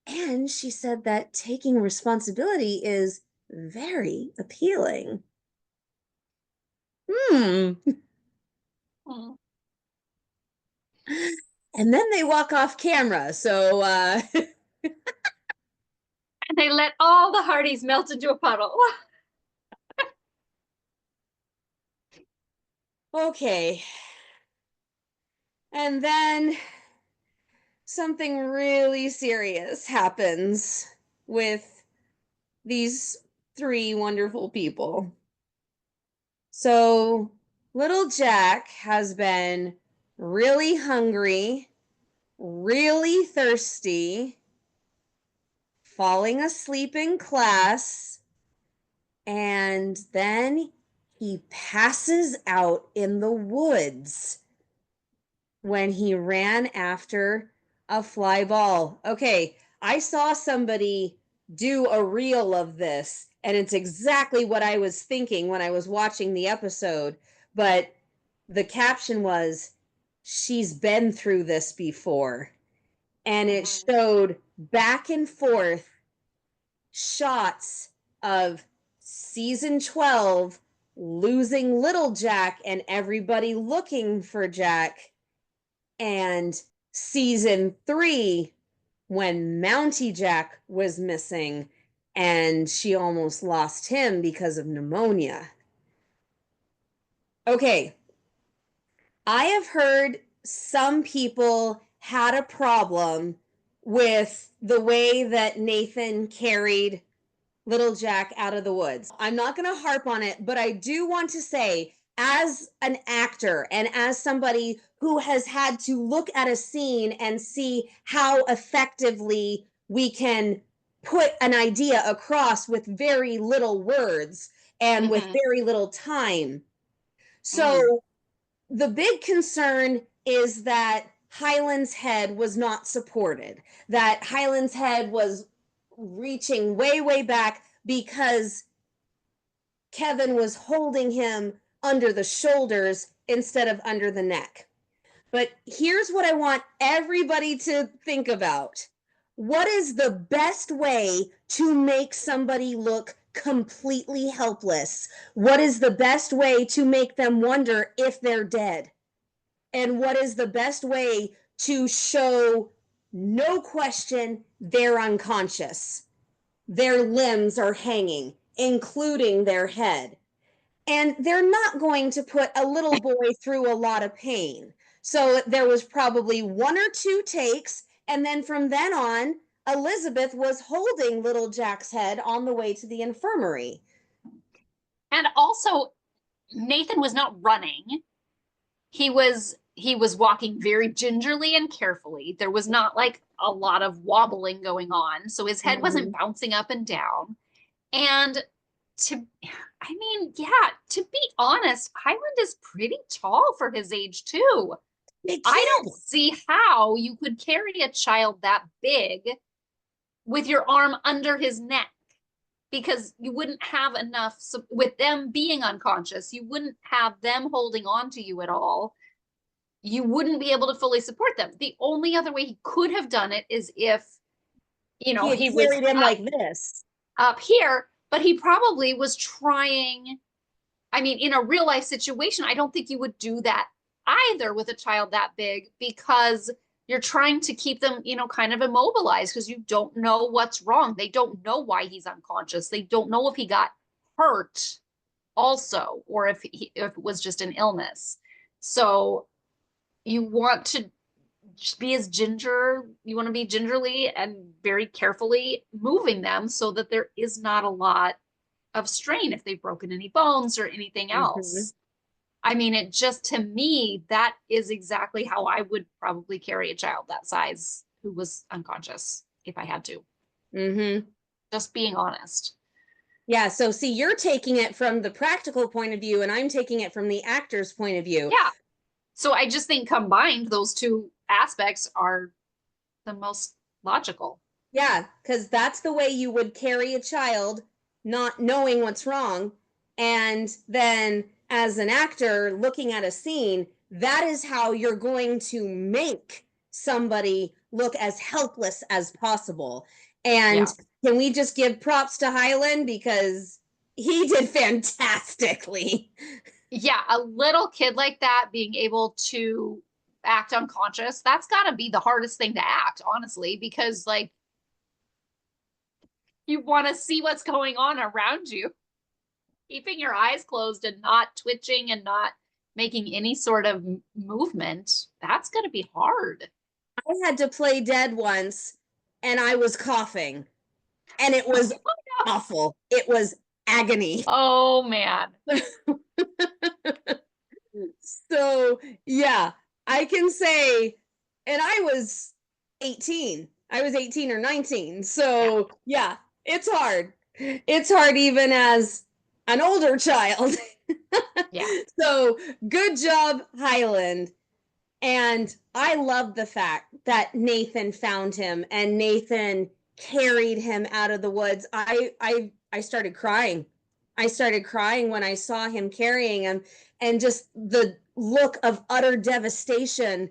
And she said that taking responsibility is very appealing. Hmm. Mm. And then they walk off camera. So, And they let all the Hearties melt into a puddle. okay. And then something really serious happens with these three wonderful people. So, little Jack has been really hungry, really thirsty, falling asleep in class, and then he passes out in the woods when he ran after a fly ball. Okay, I saw somebody do a reel of this, and it's exactly what I was thinking when I was watching the episode. But the caption was, she's been through this before. And it showed back and forth shots of season 12 losing little Jack and everybody looking for Jack, and season 3 when Mountie Jack was missing and she almost lost him because of pneumonia. Okay, I have heard some people had a problem with the way that Nathan carried little Jack out of the woods. I'm not going to harp on it, but I do want to say, as an actor and as somebody who has had to look at a scene and see how effectively we can put an idea across with very little words and with Mm-hmm. very little time. Mm. So the big concern is that Highland's head was not supported, that Highland's head was reaching way, way back because Kevin was holding him under the shoulders instead of under the neck. But here's what I want everybody to think about. What is the best way to make somebody look completely helpless? What is the best way to make them wonder if they're dead? And what is the best way to show no question they're unconscious? Their limbs are hanging, including their head. And they're not going to put a little boy through a lot of pain. So there was probably 1 or 2 takes. And then from then on, Elizabeth was holding little Jack's head on the way to the infirmary. And also, Nathan was not running. He was he was walking very gingerly and carefully. There was not like a lot of wobbling going on. So his head wasn't bouncing up and down. And to be honest, Highland is pretty tall for his age too. I don't see how you could carry a child that big with your arm under his neck, because you wouldn't have enough, so with them being unconscious, you wouldn't have them holding on to you at all. You wouldn't be able to fully support them. The only other way he could have done it is if, he was carried him like this up here, but he probably was trying. I mean, in a real life situation, I don't think you would do that either with a child that big, because you're trying to keep them, kind of immobilized, because you don't know what's wrong. They don't know why he's unconscious. They don't know if he got hurt also, or if it was just an illness. So you want to be you want to be gingerly and very carefully moving them so that there is not a lot of strain if they've broken any bones or anything else. I mean, it just, to me, that is exactly how I would probably carry a child that size who was unconscious if I had to. Just being honest. Yeah. So see, you're taking it from the practical point of view, and I'm taking it from the actor's point of view. Yeah. So I just think combined, those two aspects are the most logical. Yeah, because that's the way you would carry a child, not knowing what's wrong. And then as an actor looking at a scene, that is how you're going to make somebody look as helpless as possible. And can we just give props to Highland, because he did fantastically. Yeah, a little kid like that being able to act unconscious, that's got to be the hardest thing to act, honestly, because like you want to see what's going on around you. Keeping your eyes closed and not twitching and not making any sort of movement, that's going to be hard. I had to play dead once, and I was coughing, and it was awful. It was agony. Oh, man. So, yeah, I can say, and I was 18. I was 18 or 19. So, yeah, it's hard. It's hard even as an older child. Yeah. So, good job, Highland. And I love the fact that Nathan found him and Nathan carried him out of the woods. I started crying. I started crying when I saw him carrying him, and just the look of utter devastation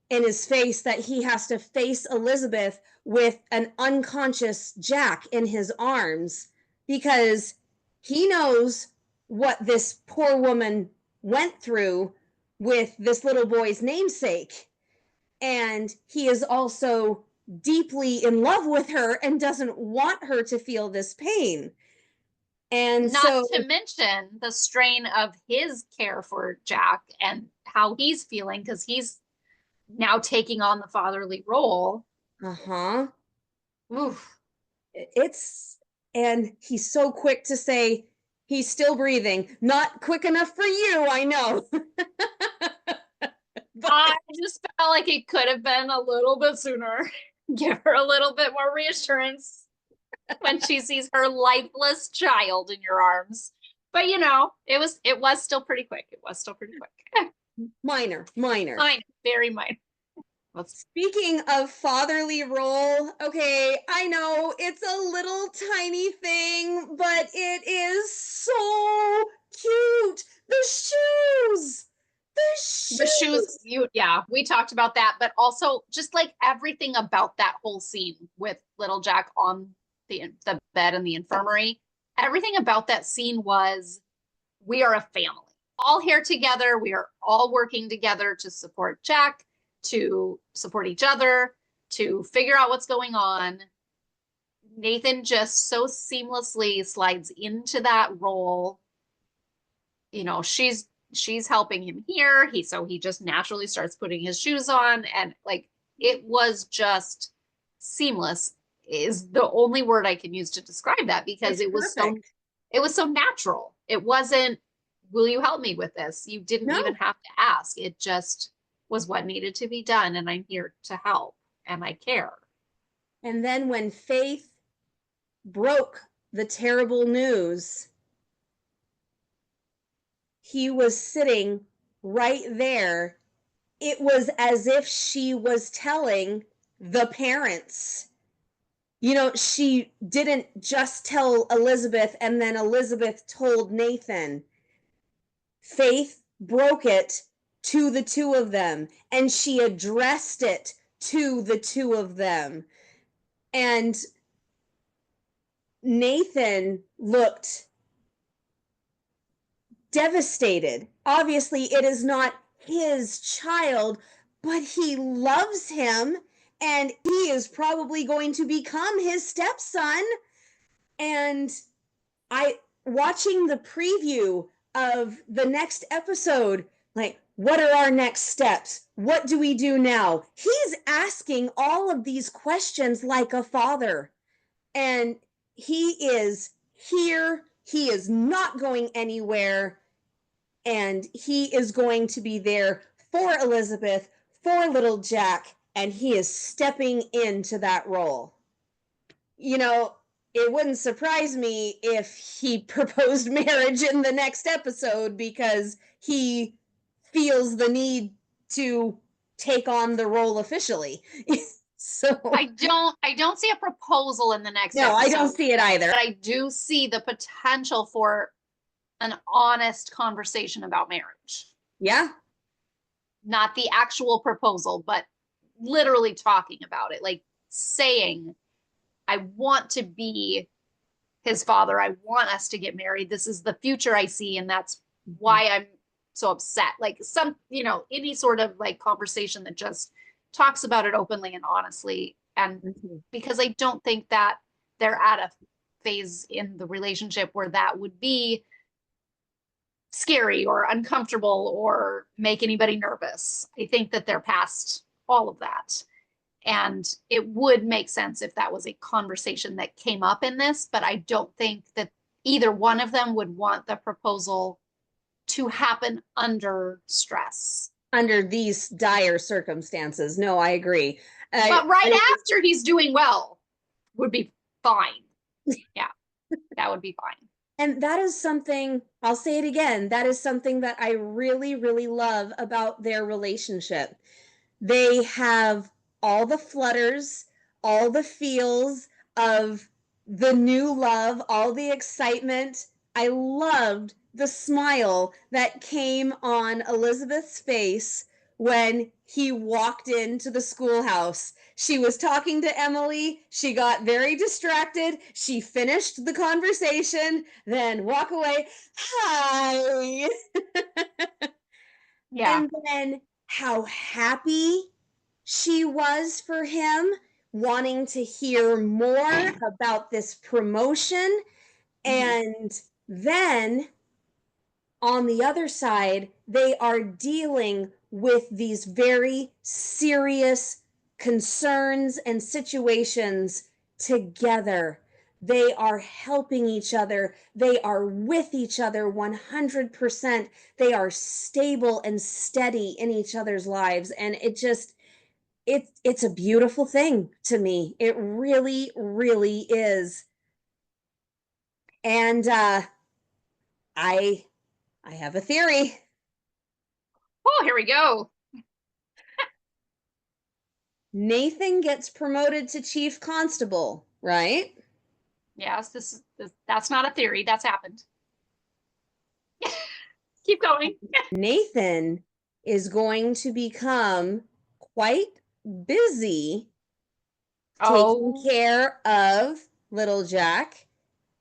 in his face that he has to face Elizabeth with an unconscious Jack in his arms, because he knows what this poor woman went through with this little boy's namesake. And he is also deeply in love with her and doesn't want her to feel this pain. And not to mention the strain of his care for Jack and how he's feeling, because he's now taking on the fatherly role. Oof. And he's so quick to say he's still breathing. Not quick enough for you, I know. But I just felt like it could have been a little bit sooner. Give her a little bit more reassurance when she sees her lifeless child in your arms. But it was still pretty quick. It was still pretty quick. Minor. Very minor. Speaking of fatherly role, okay, I know it's a little tiny thing, but it is so cute. The shoes. The shoes, we talked about that, but also just like everything about that whole scene with little Jack on the bed in the infirmary, everything about that scene was, we are a family, all here together. We are all working together to support Jack, to support each other, to figure out what's going on. Nathan just so seamlessly slides into that role. She's helping him here. He just naturally starts putting his shoes on, and like it was just seamless is the only word I can use to describe that, because it was so natural. It wasn't, will you help me with this? You didn't even have to ask. It just was what needed to be done, and I'm here to help, and I care. And then when Faith broke the terrible news, he was sitting right there. It was as if she was telling the parents. You know, she didn't just tell Elizabeth and then Elizabeth told Nathan. Faith broke it to the two of them, and she addressed it to the two of them. And Nathan looked devastated. Obviously, it is not his child, but he loves him, and he is probably going to become his stepson. And watching the preview of the next episode, like, what are our next steps? What do we do now? He's asking all of these questions like a father. And he is here. He is not going anywhere. And he is going to be there for Elizabeth, for little Jack, and he is stepping into that role. You know, it wouldn't surprise me if he proposed marriage in the next episode, because he feels the need to take on the role officially. So I don't see a proposal in the next no, episode, I don't see it either. but I do see the potential for an honest conversation about marriage. Yeah. Not the actual proposal, but literally talking about it, like saying, I want to be his father. I want us to get married. This is the future I see, and that's why I'm so upset. Like, some, you know, any sort of like conversation that just talks about it openly and honestly. And because I don't think that they're at a phase in the relationship where that would be scary or uncomfortable or make anybody nervous. I think that they're past all of that. And it would make sense if that was a conversation that came up in this, but I don't think that either one of them would want the proposal to happen under stress. Under these dire circumstances. No, I agree. But after he's doing well would be fine. Yeah, that would be fine. And that is something, I'll say it again, that is something that I really, really love about their relationship. They have all the flutters, all the feels of the new love, all the excitement. I loved the smile that came on Elizabeth's face when he walked into the schoolhouse. She was talking to Emily. She got very distracted. She finished the conversation, then walk away. Hi. Yeah. And then how happy she was for him, wanting to hear more about this promotion. And then on the other side, they are dealing with these very serious concerns and situations together. They are helping each other. They are with each other 100%. They are stable and steady in each other's lives. And it's a beautiful thing to me. It really, really is. And I have a theory. Oh, here we go. Nathan gets promoted to chief constable, right? Yes, that's not a theory. That's happened. Keep going. Nathan is going to become quite busy taking care of little Jack.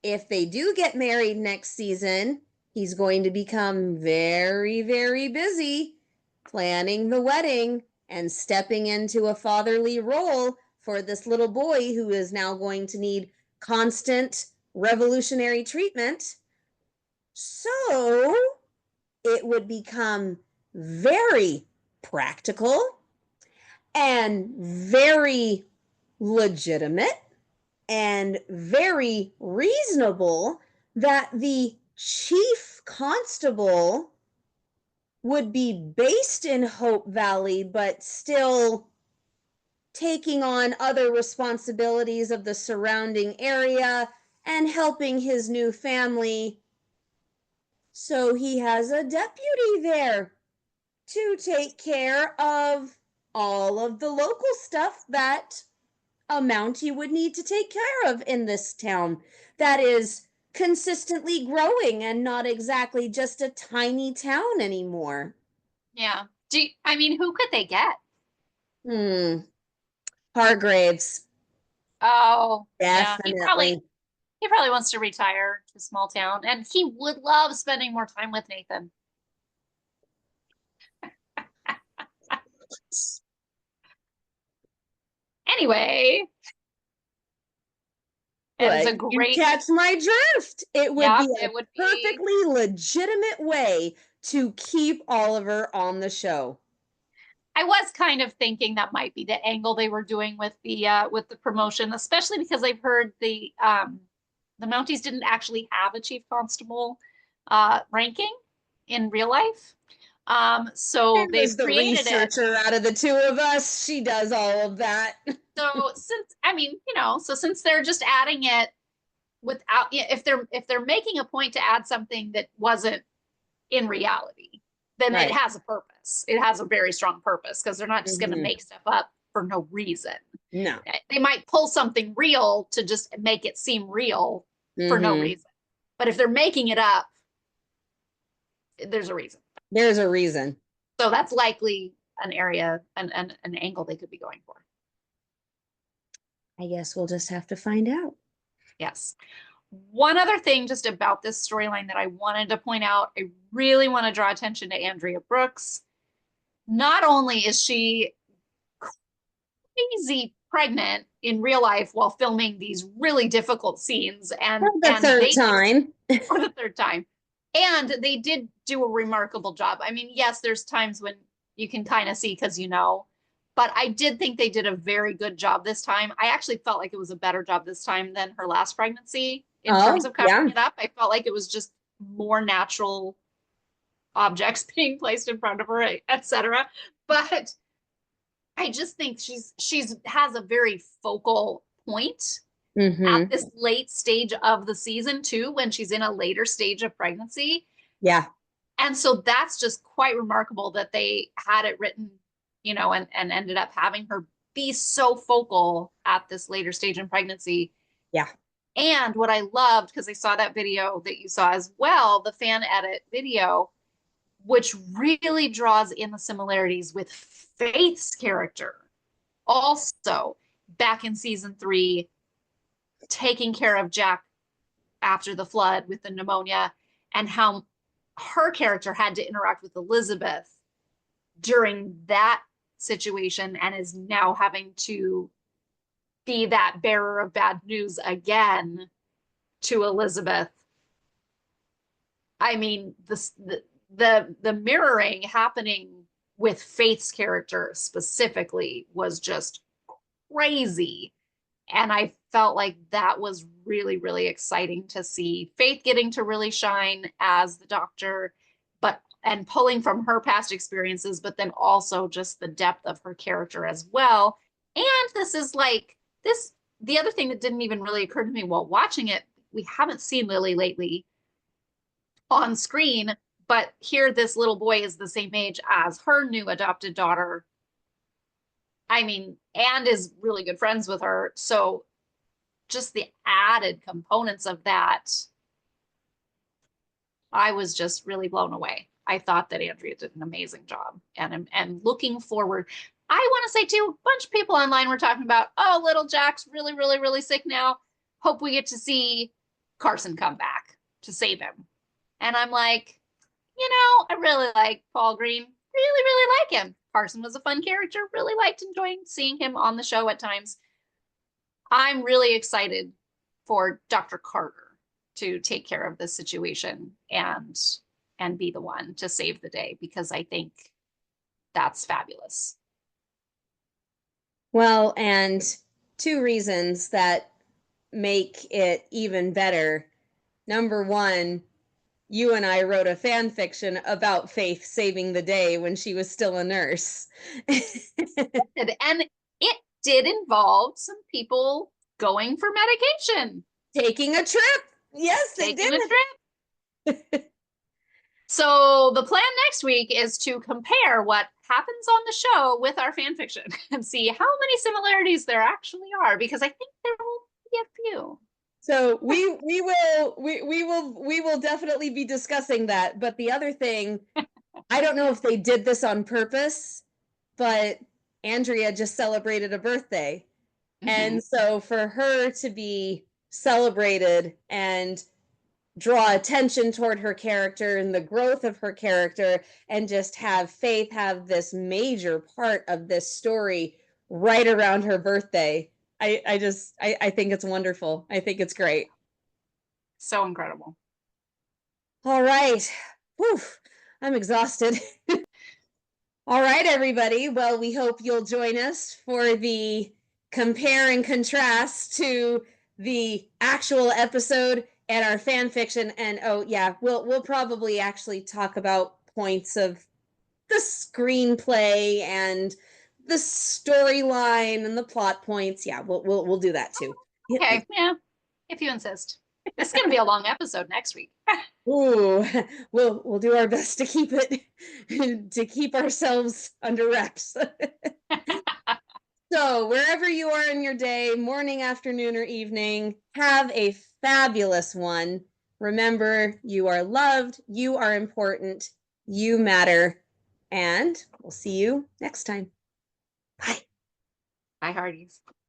If they do get married next season, he's going to become very, very busy planning the wedding and stepping into a fatherly role for this little boy who is now going to need constant revolutionary treatment. So it would become very practical and very legitimate and very reasonable that the chief constable would be based in Hope Valley, but still taking on other responsibilities of the surrounding area and helping his new family. So he has a deputy there to take care of all of the local stuff that a Mountie would need to take care of in this town that is consistently growing and not exactly just a tiny town anymore. Yeah. I mean, who could they get? Hargraves, Oh, yeah. definitely. He probably wants to retire to a small town, and he would love spending more time with Nathan. Anyway, it is But a you great, catch my drift. It would yeah, be a it would be. perfectly legitimate way to keep Oliver on the show. I was kind of thinking that might be the angle they were doing with the promotion, especially because I've heard the Mounties didn't actually have a chief constable ranking in real life. So It they've was the created it. researcher out of the two of us. She does all of that. So since I mean, so since they're just adding it without, if they're making a point to add something that wasn't in reality, then it Right. has a purpose. It has a very strong purpose because they're not just going to make stuff up for no reason. No. They might pull something real to just make it seem real for no reason. But if they're making it up, there's a reason. There's a reason. So that's likely an area, an angle they could be going for. I guess we'll just have to find out. Yes. One other thing just about this storyline that I wanted to point out, I really want to draw attention to Andrea Brooks. Not only is she crazy pregnant in real life while filming these really difficult scenes, and For the third time. for the third time, and they did do a remarkable job. I mean, yes, there's times when you can kind of see because but I did think they did a very good job this time. I actually felt like it was a better job this time than her last pregnancy in terms of covering it up. I felt like it was just more natural objects being placed in front of her, etc. But I just think she's has a very focal point at this late stage of the season too, when she's in a later stage of pregnancy. Yeah. And so that's just quite remarkable that they had it written, and ended up having her be so focal at this later stage in pregnancy. Yeah. And what I loved, because I saw that video that you saw as well, the fan edit video, which really draws in the similarities with Faith's character. Also, back in season 3, taking care of Jack after the flood with the pneumonia, and how her character had to interact with Elizabeth during that situation and is now having to be that bearer of bad news again to Elizabeth. I mean, the mirroring happening with Faith's character specifically was just crazy. And I felt like that was really, really exciting to see Faith getting to really shine as the doctor, and pulling from her past experiences, but then also just the depth of her character as well. And this is like this, the other thing that didn't even really occur to me while watching it, we haven't seen Lily lately on screen, but here this little boy is the same age as her new adopted daughter. I mean, and is really good friends with her. So just the added components of that, I was just really blown away. I thought that Andrea did an amazing job, and looking forward. I want to say too, a bunch of people online were talking about, oh, little Jack's really, really, really sick now. Hope we get to see Carson come back to save him. And I'm like, I really like Paul Green. Really, really like him. Carson was a fun character. Really liked enjoying seeing him on the show at times. I'm really excited for Dr. Carter to take care of this situation and be the one to save the day, because I think that's fabulous. Well, and 2 reasons that make it even better. Number one, you and I wrote a fan fiction about Faith saving the day when she was still a nurse. And it did involve some people going for medication. Taking a trip. Yes, they Taking did. a trip. So the plan next week is to compare what happens on the show with our fan fiction and see how many similarities there actually are, because I think there will be a few. So we will definitely be discussing that. But the other thing, I don't know if they did this on purpose, but Andrea just celebrated a birthday. And so for her to be celebrated and draw attention toward her character and the growth of her character, and just have Faith have this major part of this story right around her birthday, I think it's wonderful. I think it's great. So incredible. All right. Whew, I'm exhausted. All right, everybody. Well, we hope you'll join us for the compare and contrast to the actual episode and our fan fiction. And oh yeah, we'll probably actually talk about points of the screenplay and the storyline and the plot points. Yeah, we'll do that too. Okay, yeah, if you insist. This is going to be a long episode next week. Ooh, we'll do our best to keep it to keep ourselves under wraps. So, wherever you are in your day, morning, afternoon, or evening, have a fabulous one. Remember, you are loved, you are important, you matter, and we'll see you next time. Bye. Bye, Hearties.